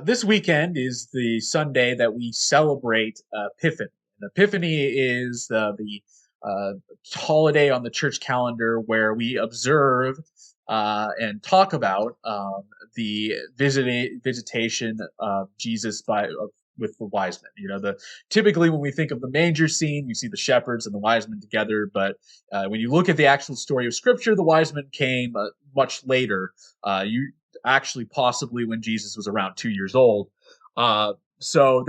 This weekend is the Sunday that we celebrate Epiphany. And Epiphany is the uh, holiday on the church calendar where we observe and talk about the visitation of Jesus with the wise men. The typically when we think of the manger scene, we see the shepherds and the wise men together. But when you look at the actual story of Scripture, the wise men came much later. You actually possibly when Jesus was around 2 years old. So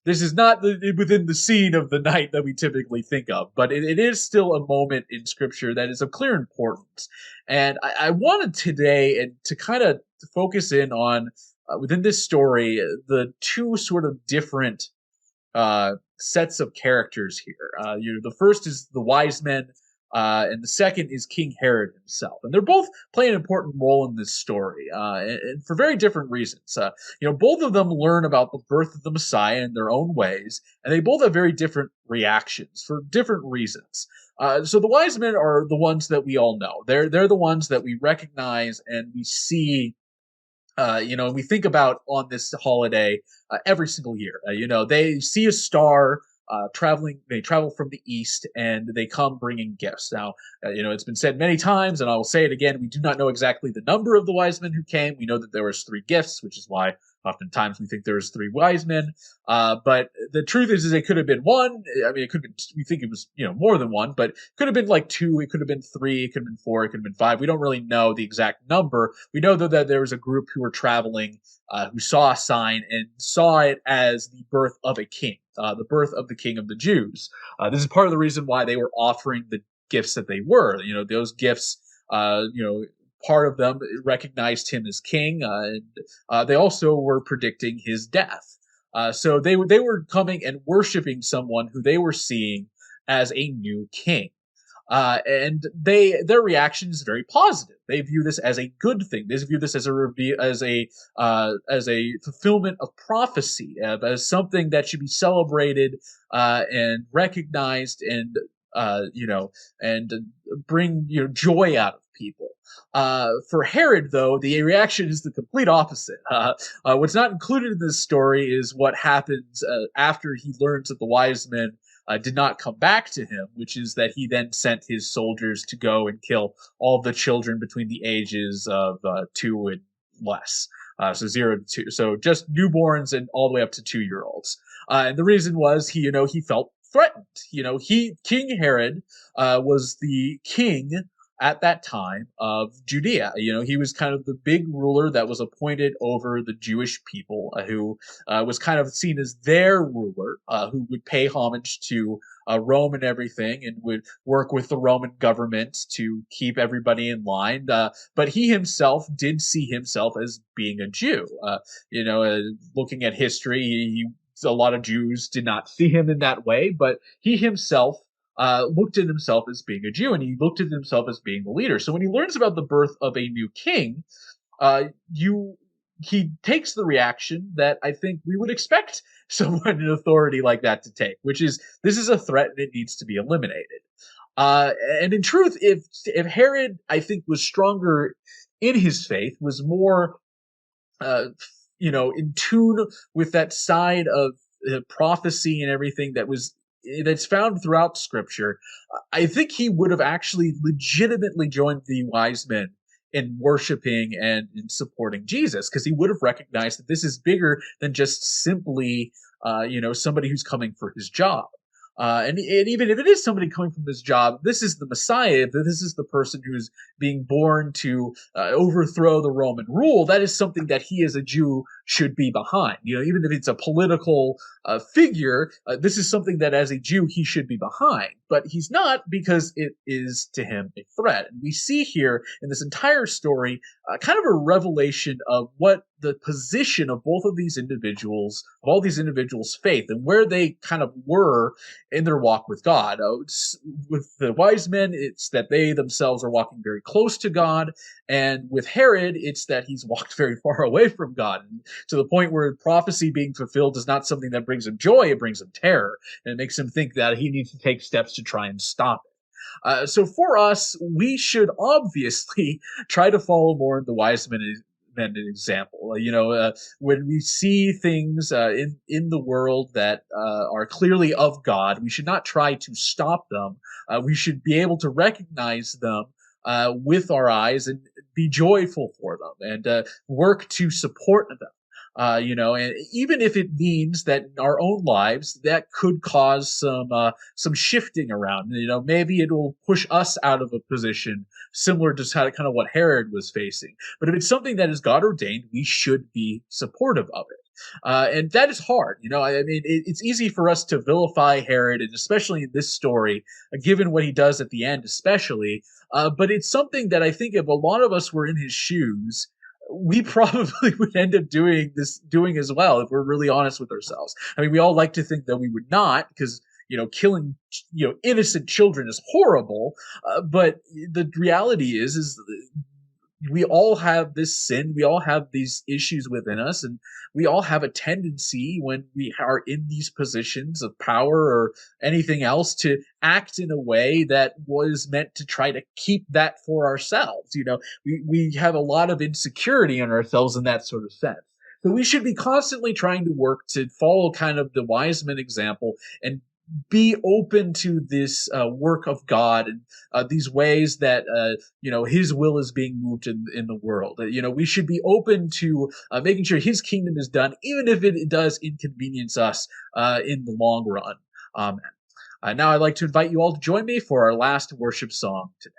this is not within the scene of the night that we typically think of, but it is still a moment in Scripture that is of clear importance. And I wanted today and to kind of focus in on within this story the two sort of different sets of characters here. The first is the wise men, and the second is King Herod himself, and they're both play an important role in this story, and for very different reasons. Both of them learn about the birth of the Messiah in their own ways, and they both have very different reactions for different reasons. So the wise men are the ones that we all know. They're the ones that we recognize and we see we think about on this holiday every single year. They see a star traveling. They travel from the east and they come bringing gifts. Now, it's been said many times, and I will say it again. We do not know exactly the number of the wise men who came. We know that there was three gifts, which is why oftentimes we think there was three wise men. But the truth is it could have been one. I mean, it could have been. We think it was more than one, but it could have been like two. It could have been three. It could have been four. It could have been five. We don't really know the exact number. We know though that there was a group who were traveling who saw a sign and saw it as the birth of a king, the birth of the King of the Jews. This is part of the reason why they were offering the gifts that they were. Those gifts. Part of them recognized him as king, and they also were predicting his death. So they were coming and worshiping someone who they were seeing as a new king. And their reaction is very positive. They view this as a good thing. They view this as as a fulfillment of prophecy, as something that should be celebrated and recognized, and and bring joy out of people. For Herod, though, the reaction is the complete opposite. What's not included in this story is what happens after he learns that the wise men did not come back to him, which is that he then sent his soldiers to go and kill all the children between the ages of 2 and less. So 0 to 2. So just newborns and all the way up to 2 year olds. And the reason was he felt threatened. King Herod was the king at that time of Judea. He was kind of the big ruler that was appointed over the Jewish people, who was kind of seen as their ruler, who would pay homage to Rome and everything, and would work with the Roman government to keep everybody in line. But he himself did see himself as being a Jew. Looking at history, a lot of Jews did not see him in that way, but he himself looked at himself as being a Jew, and he looked at himself as being the leader. So when he learns about the birth of a new king, uh, you he takes the reaction that I think we would expect someone in authority like that to take, which is this is a threat and it needs to be eliminated. And in truth, if Herod, I think, was stronger in his faith, was more uh, in tune with that side of prophecy and everything that's found throughout Scripture, I think he would have actually legitimately joined the wise men in worshiping and in supporting Jesus, because he would have recognized that this is bigger than just simply, somebody who's coming for his job. And even if it is somebody coming from this job, this is the Messiah. This is the person who's being born to overthrow the Roman rule. That is something that he, as a Jew, should be behind. Even if it's a political figure, this is something that, as a Jew, he should be behind. But he's not, because it is to him a threat. And we see here in this entire story kind of a revelation of what the position of both of these individuals, of all these individuals' faith, and where they kind of were in their walk with God. With the wise men, it's that they themselves are walking very close to God, and with Herod, it's that he's walked very far away from God, and to the point where prophecy being fulfilled is not something that brings him joy; it brings him terror, and it makes him think that he needs to take steps to try and stop it. So for us, we should obviously try to follow more in the wise men an example. When we see things in the world that are clearly of God, we should not try to stop them. We should be able to recognize them with our eyes and be joyful for them and work to support them. And even if it means that in our own lives that could cause some shifting around. Maybe it will push us out of a position similar to kind of what Herod was facing. But if it's something that is God ordained, we should be supportive of it. And that is hard. It's easy for us to vilify Herod, and especially in this story, given what he does at the end, especially. But it's something that I think if a lot of us were in his shoes, we probably would end up doing as well if we're really honest with ourselves. I mean, we all like to think that we would not, because killing innocent children is horrible. But the reality is we all have this sin. We all have these issues within us, and we all have a tendency when we are in these positions of power or anything else to act in a way that was meant to try to keep that for ourselves. We have a lot of insecurity in ourselves in that sort of sense. So we should be constantly trying to work to follow kind of the wise men example and be open to this work of God and these ways that His will is being moved in the world. We should be open to making sure His kingdom is done, even if it does inconvenience us in the long run. Now, I'd like to invite you all to join me for our last worship song today.